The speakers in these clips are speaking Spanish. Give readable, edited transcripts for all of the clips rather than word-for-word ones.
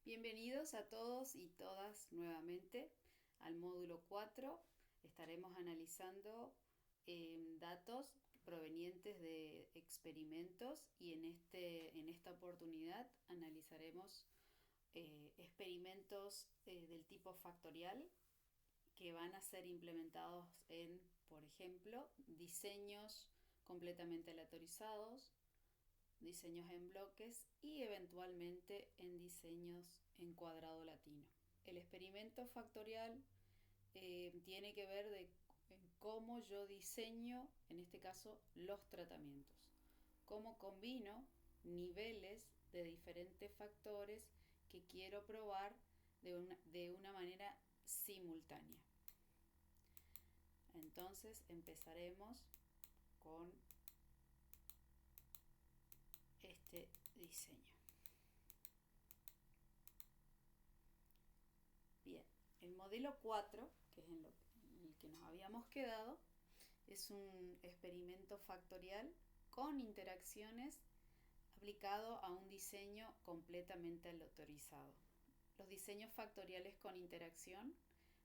Bienvenidos a todos y todas nuevamente al módulo 4. Estaremos analizando datos provenientes de experimentos y en esta oportunidad analizaremos experimentos del tipo factorial que van a ser implementados en, por ejemplo, diseños completamente aleatorizados, diseños en bloques y eventualmente en diseños en cuadrado latino. El experimento factorial tiene que ver de cómo yo diseño, en este caso, los tratamientos. Cómo combino niveles de diferentes factores que quiero probar de una manera simultánea. Entonces empezaremos con este diseño. Bien, el modelo 4, que es en el que nos habíamos quedado, es un experimento factorial con interacciones aplicado a un diseño completamente aleatorizado. Los diseños factoriales con interacción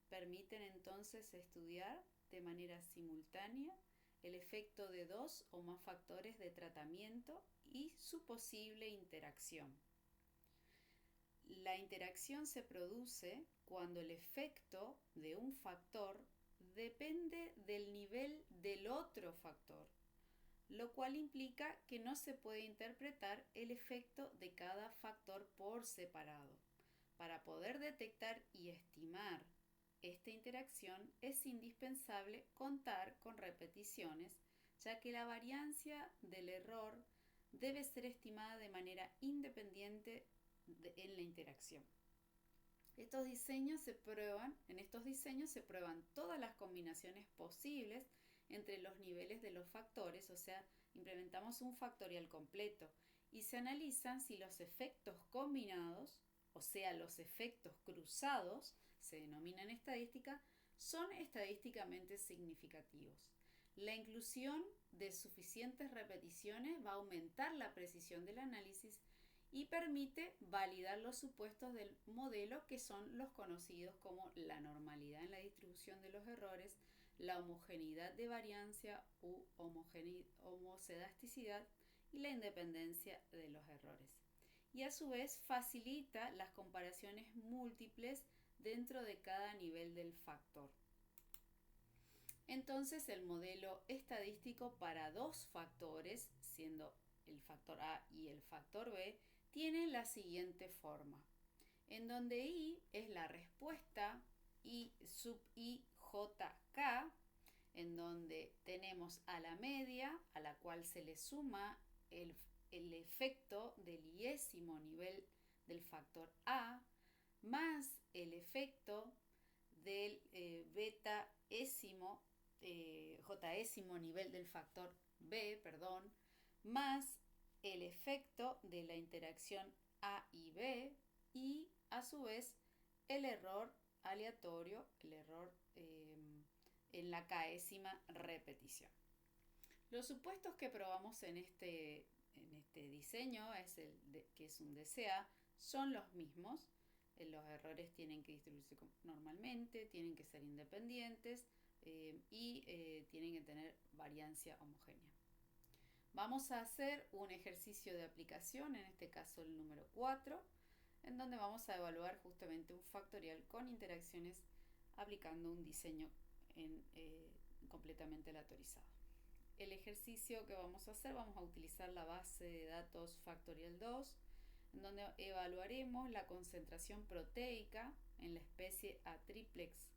permiten entonces estudiar de manera simultánea el efecto de dos o más factores de tratamiento y su posible interacción. La interacción se produce cuando el efecto de un factor depende del nivel del otro factor, lo cual implica que no se puede interpretar el efecto de cada factor por separado. Para poder detectar y estimar esta interacción es indispensable contar con repeticiones, ya que la variancia del error debe ser estimada de manera independiente en la interacción. En estos diseños se prueban todas las combinaciones posibles entre los niveles de los factores, o sea, implementamos un factorial completo y se analizan si los efectos combinados, o sea, los efectos cruzados, se denominan estadística, son estadísticamente significativos. La inclusión de suficientes repeticiones va a aumentar la precisión del análisis y permite validar los supuestos del modelo, que son los conocidos como la normalidad en la distribución de los errores, la homogeneidad de variancia u homocedasticidad y la independencia de los errores. Y a su vez facilita las comparaciones múltiples dentro de cada nivel del factor. Entonces el modelo estadístico para dos factores, siendo el factor A y el factor B, tiene la siguiente forma, en donde I es la respuesta I sub I J K, en donde tenemos a la media, a la cual se le suma el efecto del iésimo nivel del factor A, más el efecto del betaésimo, jésimo nivel del factor B, más el efecto de la interacción A y B y a su vez el error aleatorio, el error en la késima repetición. Los supuestos que probamos en este diseño, que es un DCA, son los mismos. Los errores tienen que distribuirse normalmente, tienen que ser independientes y tienen que tener variancia homogénea. Vamos a hacer un ejercicio de aplicación, en este caso el número 4, en donde vamos a evaluar justamente un factorial con interacciones aplicando un diseño completamente aleatorizado. El ejercicio que vamos a hacer, vamos a utilizar la base de datos factorial 2, en donde evaluaremos la concentración proteica en la especie A triplex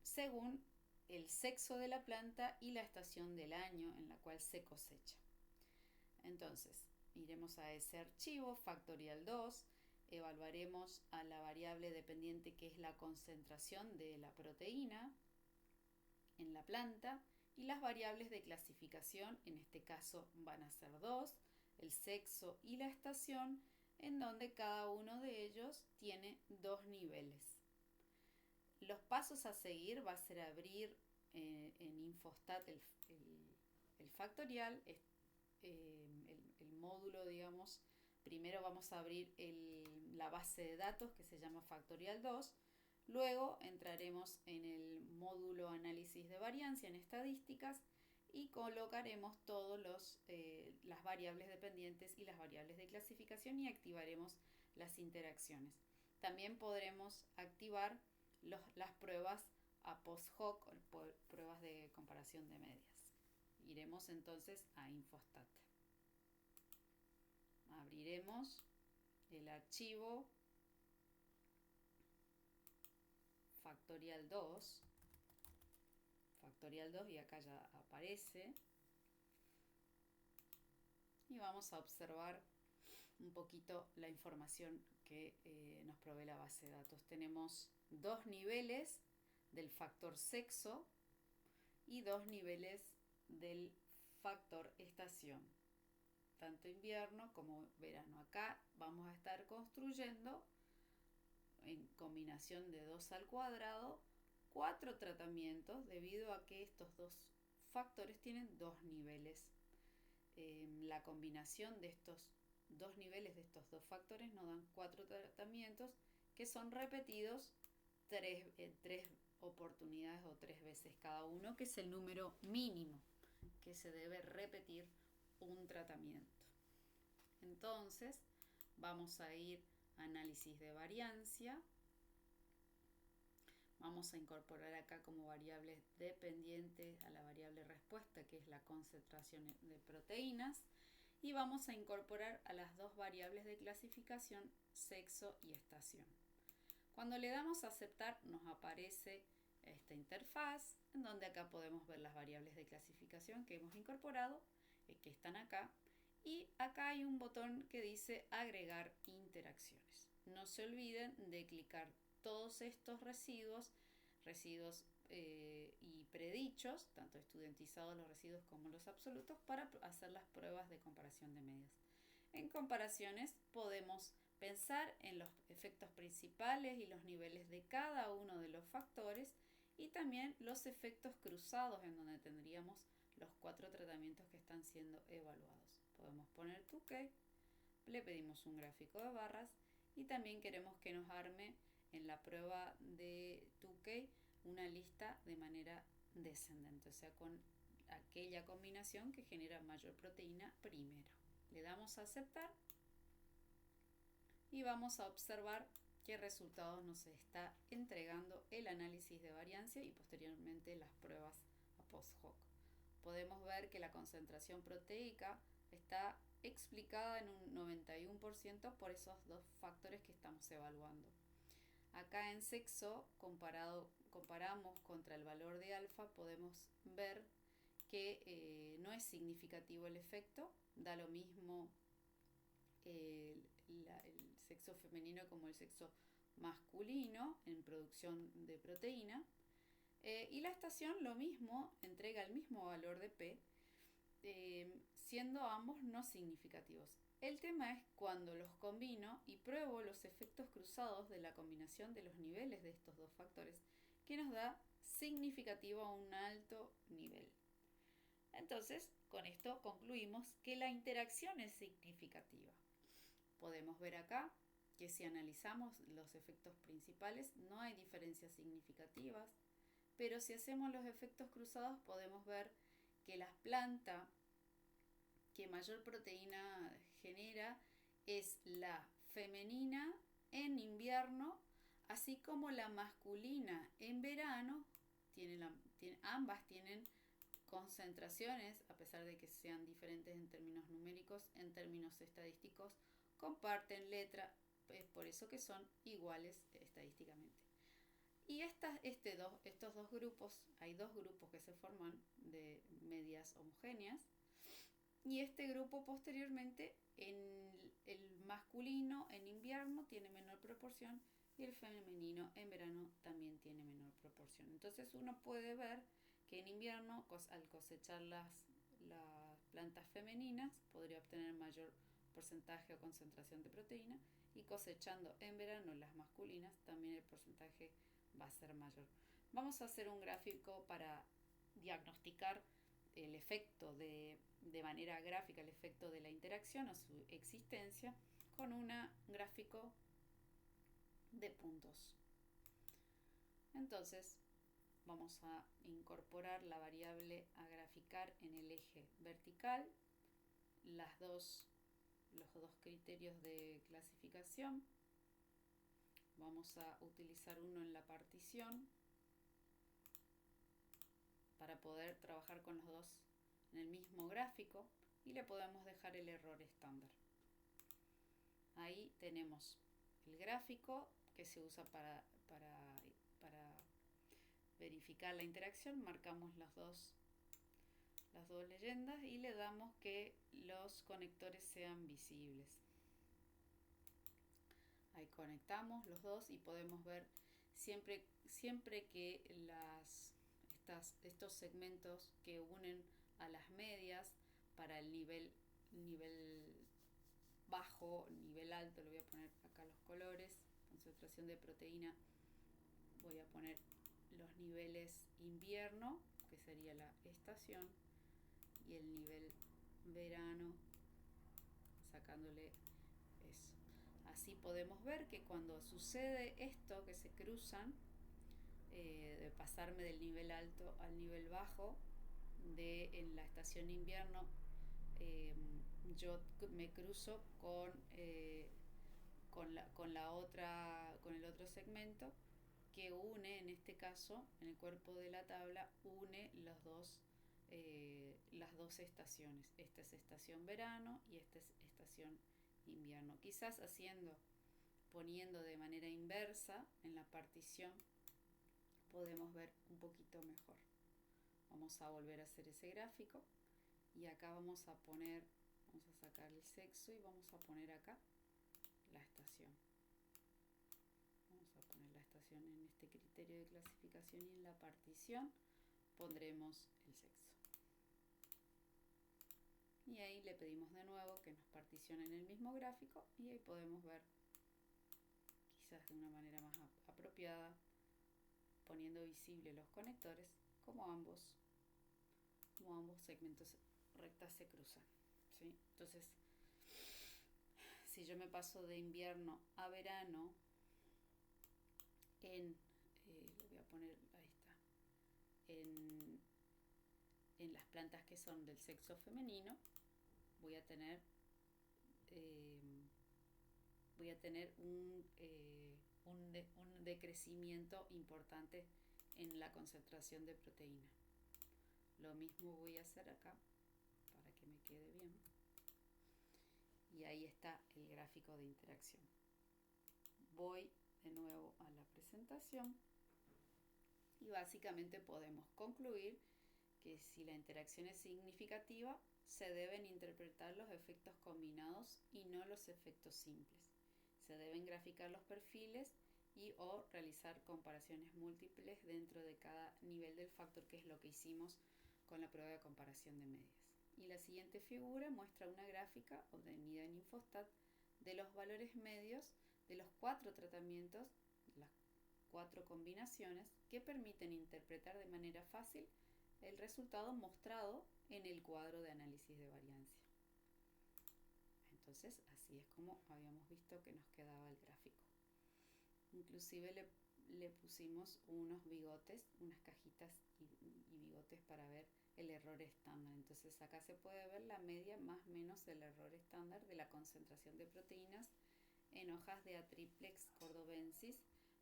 según el sexo de la planta y la estación del año en la cual se cosecha. Entonces, iremos a ese archivo factorial 2, evaluaremos a la variable dependiente que es la concentración de la proteína en la planta y las variables de clasificación, en este caso van a ser dos, el sexo y la estación, en donde cada uno de ellos tiene dos niveles. Los pasos a seguir va a ser abrir en Infostat el factorial, el módulo, digamos, primero vamos a abrir la base de datos que se llama Factorial 2. Luego entraremos en el módulo análisis de variancia en estadísticas y colocaremos todas las variables dependientes y las variables de clasificación y activaremos las interacciones. También podremos activar las pruebas a post hoc, pruebas de comparación de medias. Iremos entonces a Infostat. Abriremos el archivo Factorial 2 y acá ya aparece. Y vamos a observar un poquito la información que nos provee la base de datos. Tenemos 2 niveles del factor sexo y 2 niveles del factor estación, tanto invierno como verano. Acá vamos a estar construyendo en combinación de 2 al cuadrado 4 tratamientos debido a que estos dos factores tienen 2 niveles. La combinación de estos 2 niveles de estos 2 factores nos dan 4 tratamientos que son repetidos 3 oportunidades o 3 veces cada uno, que es el número mínimo que se debe repetir un tratamiento. Entonces vamos a ir a análisis de variancia. Vamos a incorporar acá como variable dependiente a la variable respuesta, que es la concentración de proteínas, y vamos a incorporar a las 2 variables de clasificación, sexo y estación. Cuando le damos a aceptar nos aparece esta interfaz, en donde acá podemos ver las variables de clasificación que hemos incorporado, que están acá, y acá hay un botón que dice agregar interacciones. No se olviden de clicar todos estos residuos y predichos, tanto estudentizados los residuos como los absolutos, para hacer las pruebas de comparación de medias. En comparaciones podemos pensar en los efectos principales y los niveles de cada uno de los factores y también los efectos cruzados, en donde tendríamos los 4 tratamientos que están siendo evaluados. Podemos poner Tukey, le pedimos un gráfico de barras y también queremos que nos arme en la prueba de Tukey una lista de manera descendente, o sea, con aquella combinación que genera mayor proteína primero. Le damos a aceptar y vamos a observar qué resultados nos está entregando el análisis de variancia y posteriormente las pruebas a post hoc. Podemos ver que la concentración proteica está explicada en un 91% por esos 2 factores que estamos evaluando. Acá en sexo, comparamos contra el valor de alfa, podemos ver que no es significativo el efecto, da lo mismo el sexo femenino como el sexo masculino en producción de proteína, y la estación lo mismo, entrega el mismo valor de P, siendo ambos no significativos. El tema es cuando los combino y pruebo los efectos cruzados de la combinación de los niveles de estos 2 factores, que nos da significativo a un alto nivel. Entonces, con esto concluimos que la interacción es significativa. Podemos ver acá que si analizamos los efectos principales no hay diferencias significativas, pero si hacemos los efectos cruzados podemos ver que la planta que mayor proteína genera es la femenina en invierno, así como la masculina en verano. Ambas tienen concentraciones, a pesar de que sean diferentes en términos numéricos, en términos estadísticos, comparten letra, es por eso que son iguales estadísticamente. Y estos 2 grupos, hay 2 grupos que se forman de medias homogéneas, y este grupo posteriormente, el masculino en invierno tiene menor proporción y el femenino en verano también tiene menor proporción. Entonces uno puede ver que en invierno, al cosechar las plantas femeninas, podría obtener mayor porcentaje o concentración de proteína, y cosechando en verano las masculinas también el porcentaje va a ser mayor. Vamos a hacer un gráfico para diagnosticar el efecto de manera gráfica, el efecto de la interacción o su existencia, con un gráfico de puntos. Entonces vamos a incorporar la variable a graficar en el eje vertical, los dos criterios de clasificación. Vamos a utilizar uno en la partición para poder trabajar con los dos en el mismo gráfico y le podemos dejar el error estándar. Ahí tenemos el gráfico que se usa para verificar la interacción. Marcamos las dos leyendas y le damos que los conectores sean visibles. Ahí conectamos los dos y podemos ver siempre que estos segmentos que unen a las medias para el nivel bajo, nivel alto, le voy a poner acá los colores, concentración de proteína, voy a poner los niveles invierno, que sería la estación, y el nivel verano, sacándole eso. Así podemos ver que cuando sucede esto, que se cruzan, de pasarme del nivel alto al nivel bajo, en la estación invierno, yo me cruzo con el otro segmento que une, en este caso, en el cuerpo de la tabla, une las dos estaciones. Esta es estación verano y esta es estación invierno. Quizás poniendo de manera inversa en la partición, podemos ver un poquito mejor. Vamos a volver a hacer ese gráfico y acá vamos a sacar el sexo y vamos a poner acá la estación. Vamos a poner la estación en este criterio de clasificación y en la partición pondremos el sexo. Y ahí le pedimos de nuevo que nos particionen el mismo gráfico y ahí podemos ver, quizás de una manera más apropiada, poniendo visible los conectores, como ambos segmentos rectas se cruzan, ¿sí? Entonces, si yo me paso de invierno a verano lo voy a poner, ahí está, en las plantas que son del sexo femenino, voy a tener un decrecimiento importante en la concentración de proteína. Lo mismo voy a hacer acá para que me quede bien. Y ahí está el gráfico de interacción. Voy de nuevo a la presentación y básicamente podemos concluir que si la interacción es significativa, se deben interpretar los efectos combinados y no los efectos simples. Se deben graficar los perfiles o realizar comparaciones múltiples dentro de cada nivel del factor, que es lo que hicimos con la prueba de comparación de medias. Y la siguiente figura muestra una gráfica obtenida en Infostat de los valores medios de los 4 tratamientos, las 4 combinaciones, que permiten interpretar de manera fácil el resultado mostrado en el cuadro de análisis de variancia. Entonces, así es como habíamos visto que nos quedaba el gráfico. Inclusive le pusimos unos bigotes, unas cajitas y bigotes para ver el error estándar. Entonces acá se puede ver la media más o menos del error estándar de la concentración de proteínas en hojas de Atriplex cordobensis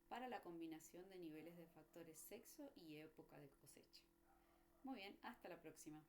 para la combinación de niveles de factores sexo y época de cosecha. Muy bien, hasta la próxima.